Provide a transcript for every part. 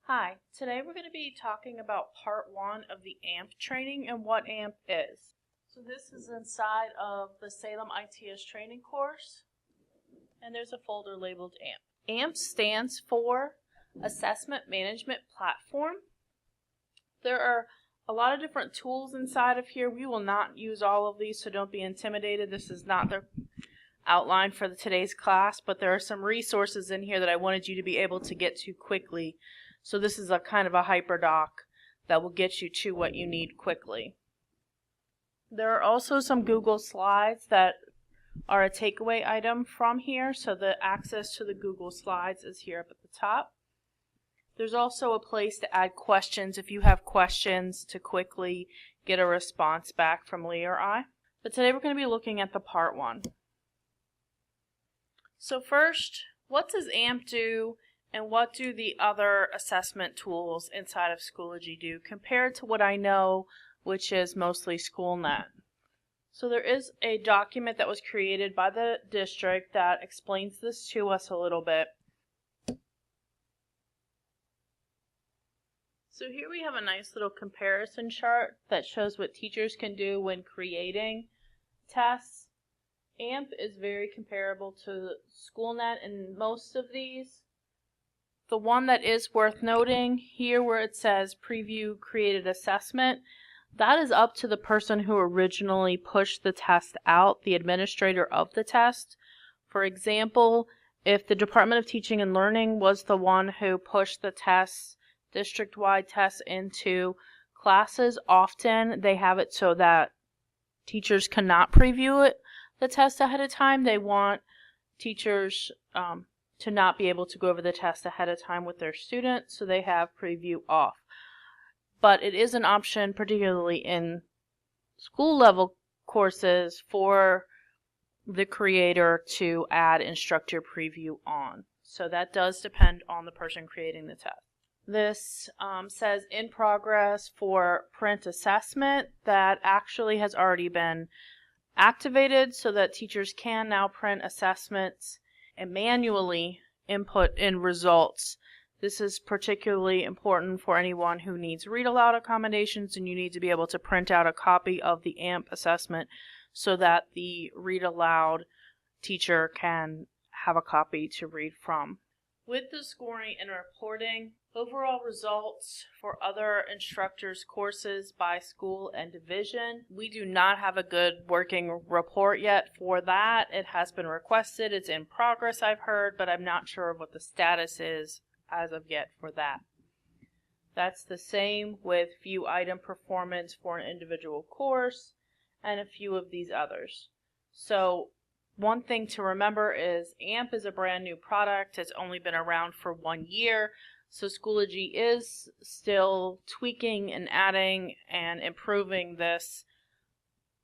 Hi, today we're going to be talking about part 1 of the AMP training and what AMP is. So this is inside of the Salem ITS training course, and there's a folder labeled AMP. AMP stands for Assessment Management Platform. There are a lot of different tools inside of here. We will not use all of these, so don't be intimidated. This is not the outline for today's class, but there are some resources in here that I wanted you to be able to get to quickly. So this is a kind of a hyperdoc that will get you to what you need quickly. There are also some Google Slides that are a takeaway item from here, so the access to the Google Slides is here up at the top. There's also a place to add questions if you have questions to quickly get a response back from Lee or I. But today we're going to be looking at the part 1. So first, what does AMP do? And what do the other assessment tools inside of Schoology do compared to what I know, which is mostly SchoolNet? So there is a document that was created by the district that explains this to us a little bit. So here we have a nice little comparison chart that shows what teachers can do when creating tests. AMP is very comparable to SchoolNet in most of these. The one that is worth noting here where it says preview created assessment, that is up to the person who originally pushed the test out, the administrator of the test. For example, if the Department of Teaching and Learning was the one who pushed the tests, district-wide tests into classes, often they have it so that teachers cannot preview the test ahead of time. They want teachers to not be able to go over the test ahead of time with their students, so they have preview off. But it is an option, particularly in school level courses, for the creator to add instructor preview on. So that does depend on the person creating the test. This says in progress for print assessment. That actually has already been activated so that teachers can now print assessments and manually input in results. This is particularly important for anyone who needs read aloud accommodations, and you need to be able to print out a copy of the AMP assessment so that the read aloud teacher can have a copy to read from. With the scoring and reporting, overall results for other instructors' courses by school and division, we do not have a good working report yet for that. It has been requested. It's in progress, I've heard, but I'm not sure what the status is as of yet for that. That's the same with view item performance for an individual course and a few of these others. So one thing to remember is AMP is a brand new product. It's only been around for 1 year. So Schoology is still tweaking and adding and improving this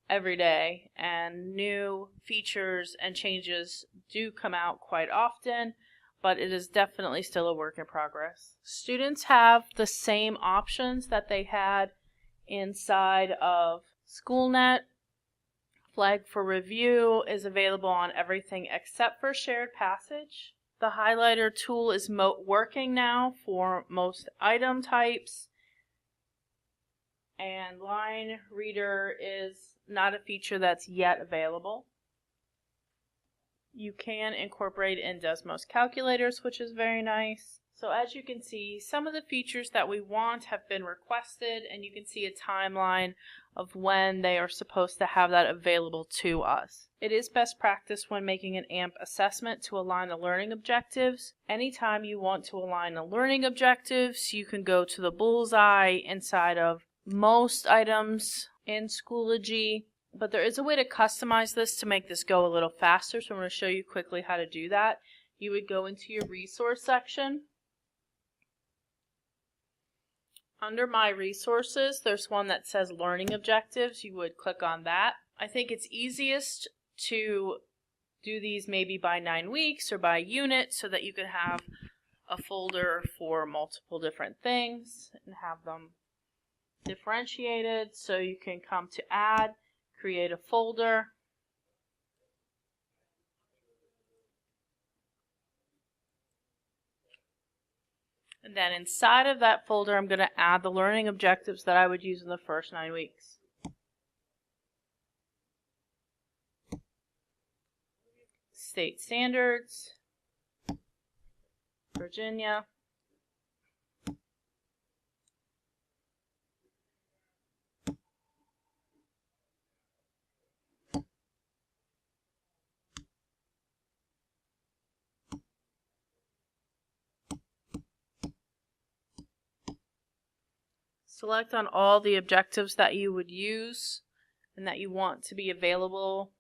every day. And new features and changes do come out quite often, but it is definitely still a work in progress. Students have the same options that they had inside of SchoolNet. Flag for review is available on everything except for shared passage. The highlighter tool is working now for most item types. And line reader is not a feature that's yet available. You can incorporate in Desmos calculators, which is very nice. So as you can see, some of the features that we want have been requested, and you can see a timeline of when they are supposed to have that available to us. It is best practice when making an AMP assessment to align the learning objectives. Anytime you want to align the learning objectives, you can go to the bullseye inside of most items in Schoology. But there is a way to customize this to make this go a little faster, so I'm going to show you quickly how to do that. You would go into your resource section. Under My Resources, there's one that says Learning Objectives. You would click on that. I think it's easiest to do these maybe by 9 weeks or by unit so that you can have a folder for multiple different things and have them differentiated. So you can come to Add, create a folder, And then inside of that folder, I'm going to add the learning objectives that I would use in the first 9 weeks. State standards, Virginia, select on all the objectives that you would use and that you want to be available,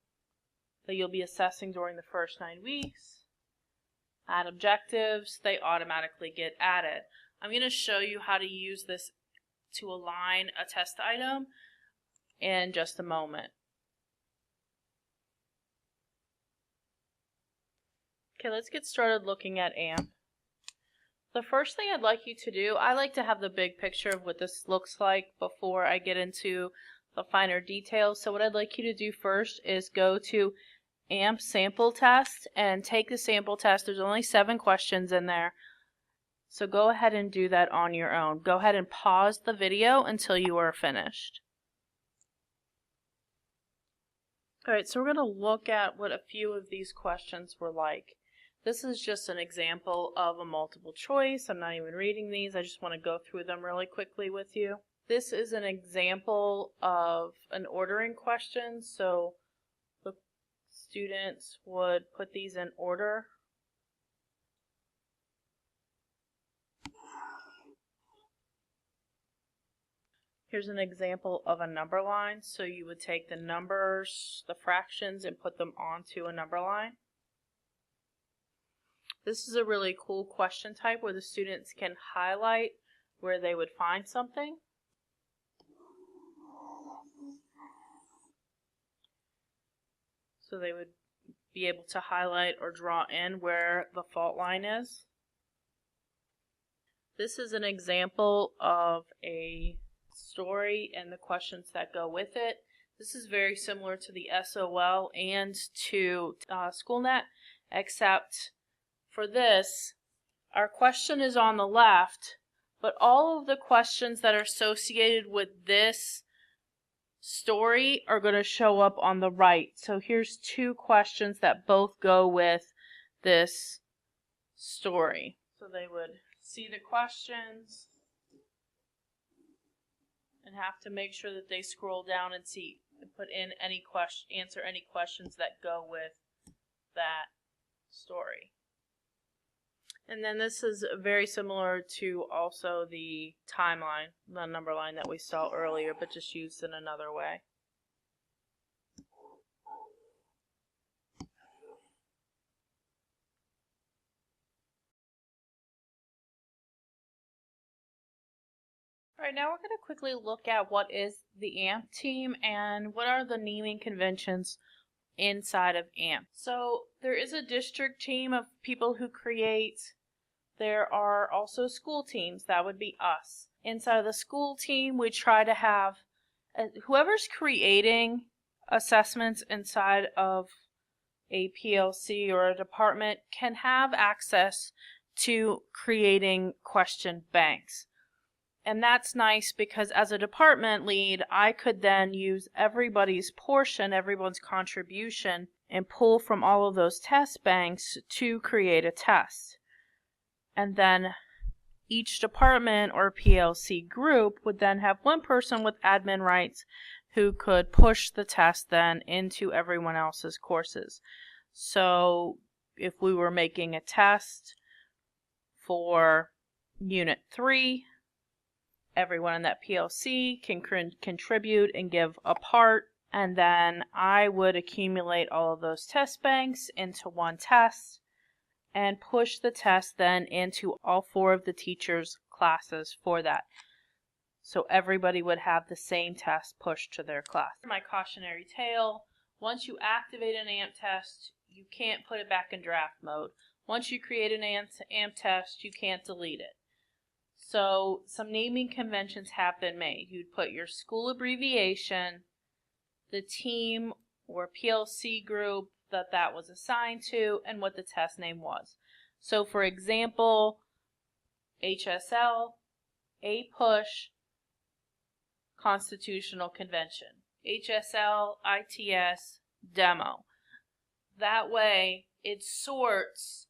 that you'll be assessing during the first 9 weeks. Add objectives, they automatically get added. I'm going to show you how to use this to align a test item in just a moment. Okay, let's get started looking at AMP. The first thing I'd like you to do, I like to have the big picture of what this looks like before I get into the finer details. So what I'd like you to do first is go to AMP sample test and take the sample test. There's only 7 questions in there. So go ahead and do that on your own. Go ahead and pause the video until you are finished. Alright, so we're going to look at what a few of these questions were like. This is just an example of a multiple choice. I'm not even reading these. I just want to go through them really quickly with you. This is an example of an ordering question. So the students would put these in order. Here's an example of a number line. So you would take the numbers, the fractions, and put them onto a number line. This is a really cool question type where the students can highlight where they would find something. So they would be able to highlight or draw in where the fault line is. This is an example of a story and the questions that go with it. This is very similar to the SOL and to SchoolNet, except for this, our question is on the left, but all of the questions that are associated with this story are going to show up on the right. So here's 2 questions that both go with this story. So they would see the questions and have to make sure that they scroll down and see and put in any answer any questions that go with that story. And then this is very similar to also the timeline, the number line that we saw earlier, but just used in another way. Alright, now we're going to quickly look at what is the AMP team and what are the naming conventions inside of AMP. So there is a district team of people who create. There are also school teams, that would be us. Inside of the school team, we try to have whoever's creating assessments inside of a PLC or a department can have access to creating question banks. And that's nice because as a department lead, I could then use everybody's portion, everyone's contribution, and pull from all of those test banks to create a test. And then each department or PLC group would then have one person with admin rights who could push the test then into everyone else's courses. So if we were making a test for Unit 3, everyone in that PLC can contribute and give a part, and then I would accumulate all of those test banks into one test and push the test then into all 4 of the teachers' classes for that. So everybody would have the same test pushed to their class. My cautionary tale, once you activate an AMP test, you can't put it back in draft mode. Once you create an AMP test, you can't delete it. So some naming conventions have been made. You'd put your school abbreviation, the team or PLC group that was assigned to, and what the test name was. So for example, HSL, APUSH, Constitutional Convention. HSL, ITS, Demo. That way it sorts,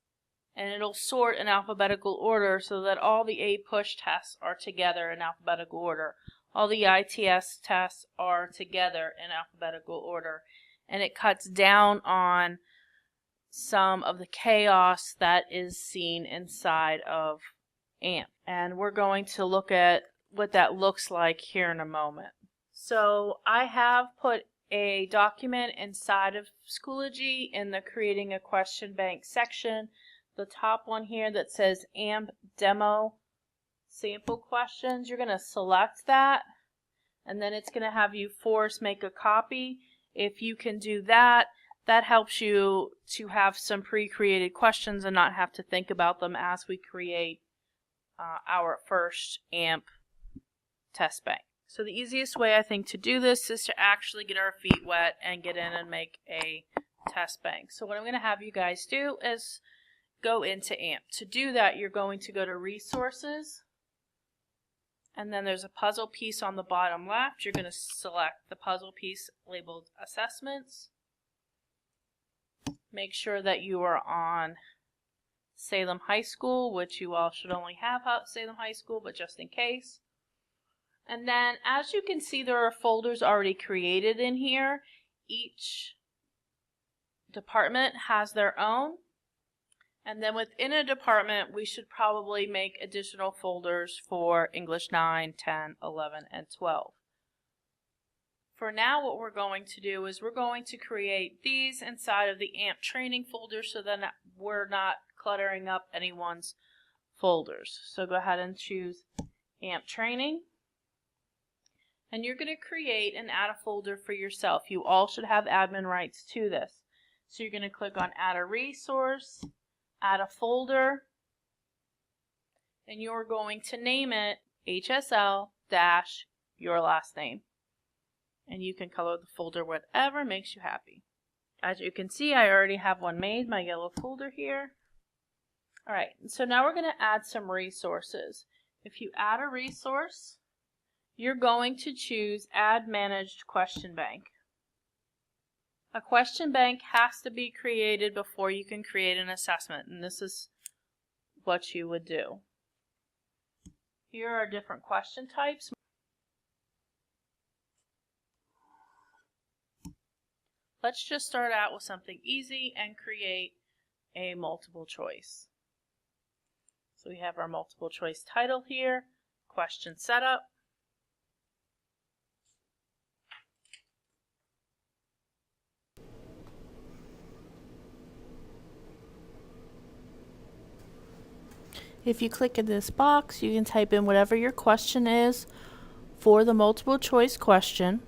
and it'll sort in alphabetical order so that all the APUSH tests are together in alphabetical order. All the ITS tests are together in alphabetical order. And it cuts down on some of the chaos that is seen inside of AMP. And we're going to look at what that looks like here in a moment. So I have put a document inside of Schoology in the Creating a Question Bank section. The top one here that says AMP Demo Sample Questions, you're going to select that, and then it's going to have you force make a copy. If you can do that, that helps you to have some pre-created questions and not have to think about them as we create our first AMP test bank. So the easiest way I think to do this is to actually get our feet wet and get in and make a test bank. So what I'm going to have you guys do is go into AMP. To do that, you're going to go to Resources, and then there's a puzzle piece on the bottom left. You're going to select the puzzle piece labeled Assessments. Make sure that you are on Salem High School, which you all should only have Salem High School, but just in case. And then, as you can see, there are folders already created in here. Each department has their own. And then within a department, we should probably make additional folders for English 9, 10, 11, and 12. For now, what we're going to do is we're going to create these inside of the AMP training folder so that we're not cluttering up anyone's folders. So go ahead and choose AMP training. And you're going to create and add a folder for yourself. You all should have admin rights to this. So you're going to click on Add a Resource, Add a Folder, and you're going to name it HSL-your last name. And you can color the folder whatever makes you happy. As you can see, I already have one made, my yellow folder here. Alright, so now we're going to add some resources. If you add a resource, you're going to choose Add Managed Question Bank. A question bank has to be created before you can create an assessment, and this is what you would do. Here are different question types. Let's just start out with something easy and create a multiple choice. So we have our multiple choice title here, question setup. If you click in this box, you can type in whatever your question is for the multiple choice question.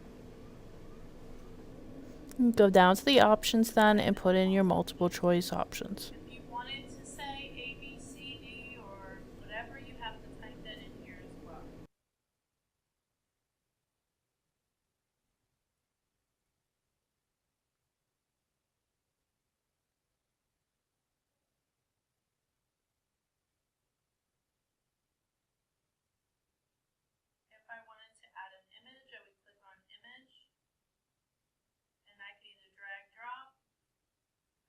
Go down to the options then and put in your multiple choice options. If you wanted to say A, B, C, D, or whatever, you have to type that in here as well. If I wanted to add an image, I would click on Image. And I can either drag drop,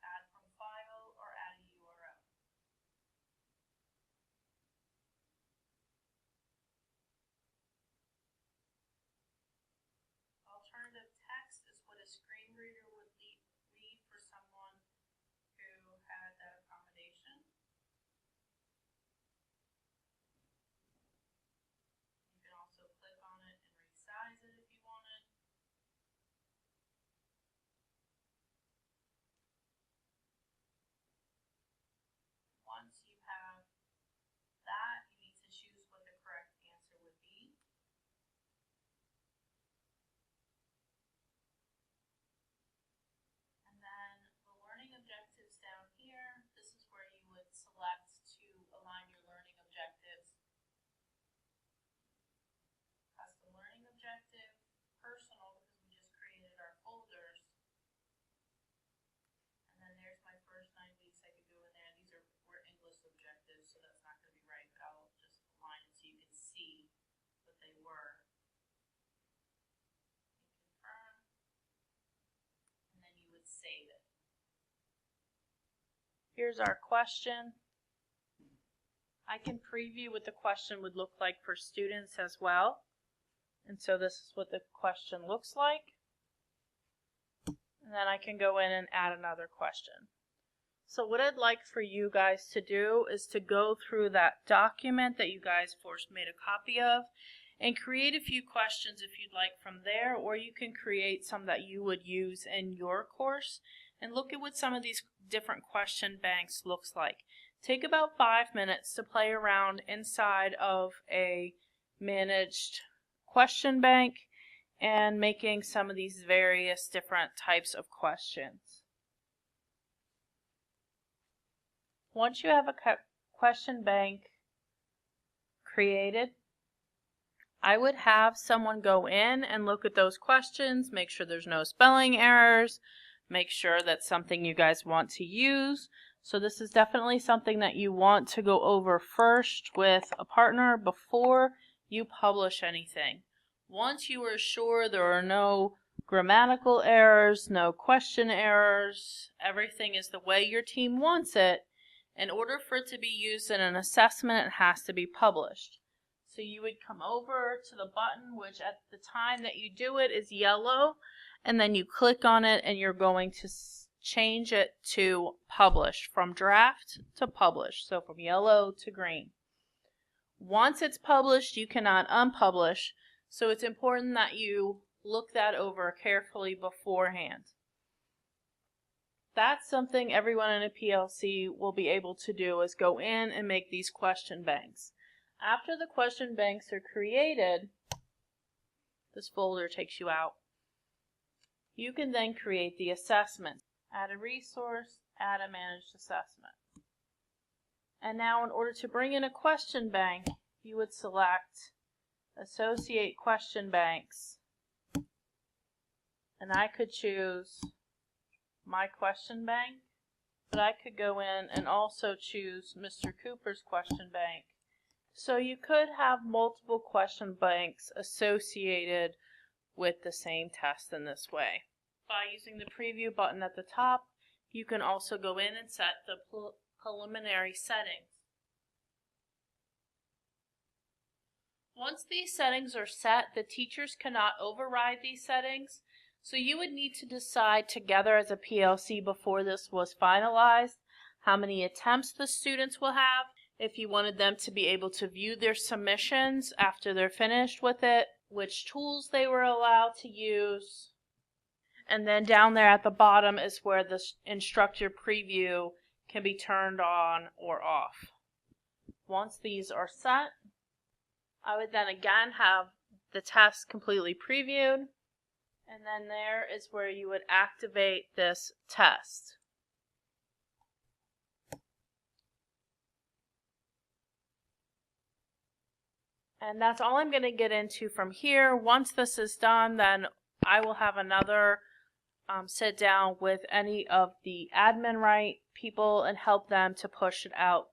add from file, or add a URL. Alternative text is what a screen reader would read for someone who had that accommodation. You can also click on it and resize it if you wanted. Once you have that, you need to choose what the correct answer would be. And then the save it. Here's our question. I can preview what the question would look like for students as well. And so this is what the question looks like. And then I can go in and add another question. So what I'd like for you guys to do is to go through that document that you guys first made a copy of and create a few questions if you'd like from there, or you can create some that you would use in your course and look at what some of these different question banks looks like. Take about 5 minutes to play around inside of a managed question bank and making some of these various different types of questions. Once you have a question bank created, I would have someone go in and look at those questions, make sure there's no spelling errors, make sure that's something you guys want to use. So this is definitely something that you want to go over first with a partner before you publish anything. Once you are sure there are no grammatical errors, no question errors, everything is the way your team wants it, in order for it to be used in an assessment, it has to be published. So you would come over to the button, which at the time that you do it is yellow, and then you click on it and you're going to change it to publish, from draft to publish, so from yellow to green. Once it's published, you cannot unpublish, so it's important that you look that over carefully beforehand. That's something everyone in a PLC will be able to do, is go in and make these question banks. After the question banks are created, this folder takes you out. You can then create the assessment. Add a resource, add a managed assessment. And now in order to bring in a question bank, you would select Associate Question Banks. And I could choose My Question Bank, but I could go in and also choose Mr. Cooper's Question Bank. So you could have multiple question banks associated with the same test in this way. By using the preview button at the top, you can also go in and set the preliminary settings. Once these settings are set, the teachers cannot override these settings, so you would need to decide together as a PLC before this was finalized how many attempts the students will have, if you wanted them to be able to view their submissions after they're finished with it, which tools they were allowed to use, and then down there at the bottom is where the instructor preview can be turned on or off. Once these are set, I would then again have the test completely previewed, and then there is where you would activate this test. And that's all I'm going to get into from here. Once this is done, then I will have another sit down with any of the admin right people and help them to push it out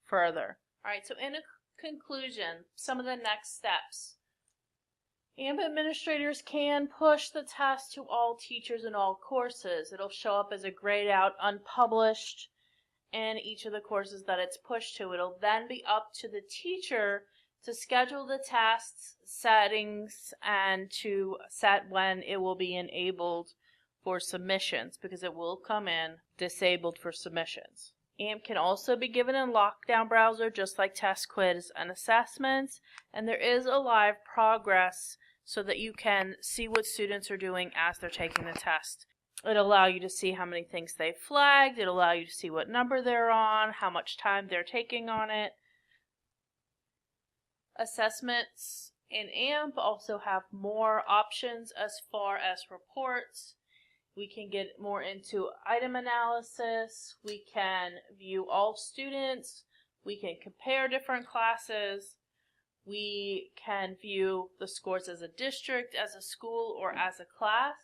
further. Alright, so in a conclusion, some of the next steps. AMP administrators can push the test to all teachers in all courses. It'll show up as a grayed out unpublished in each of the courses that it's pushed to. It'll then be up to the teacher to schedule the test settings and to set when it will be enabled for submissions, because it will come in disabled for submissions. AMP can also be given in lockdown browser just like test, quiz, and assessments, and there is a live progress so that you can see what students are doing as they're taking the test. It'll allow you to see how many things they flagged, it'll allow you to see what number they're on, how much time they're taking on it. Assessments in AMP also have more options as far as reports. We can get more into item analysis, we can view all students, we can compare different classes, we can view the scores as a district, as a school, or as a class.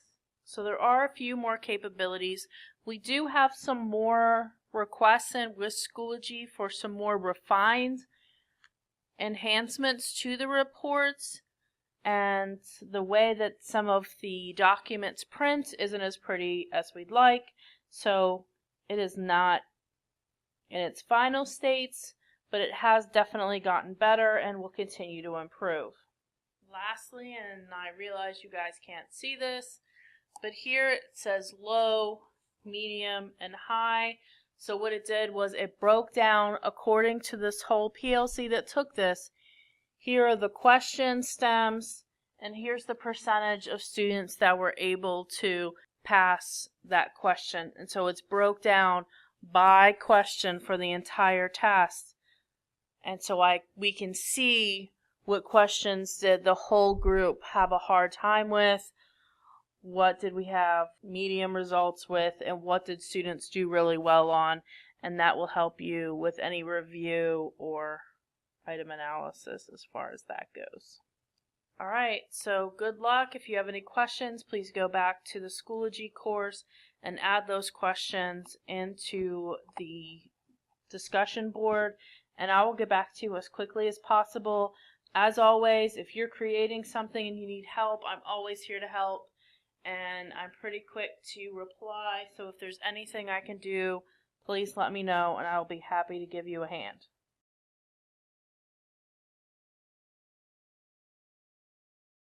So there are a few more capabilities. We do have some more requests in with Schoology for some more refined enhancements to the reports, and the way that some of the documents print isn't as pretty as we'd like. So it is not in its final states, but it has definitely gotten better and will continue to improve. Lastly, and I realize you guys can't see this, but here it says low, medium, and high. So what it did was it broke down according to this whole PLC that took this. Here are the question stems, and here's the percentage of students that were able to pass that question. And so it's broke down by question for the entire test. And so we can see what questions did the whole group have a hard time with, what did we have medium results with, and what did students do really well on, and that will help you with any review or item analysis as far as that goes. Alright, so good luck. If you have any questions, please go back to the Schoology course and add those questions into the discussion board, and I will get back to you as quickly as possible. As always, if you're creating something and you need help, I'm always here to help, and I'm pretty quick to reply, so if there's anything I can do, please let me know and I'll be happy to give you a hand.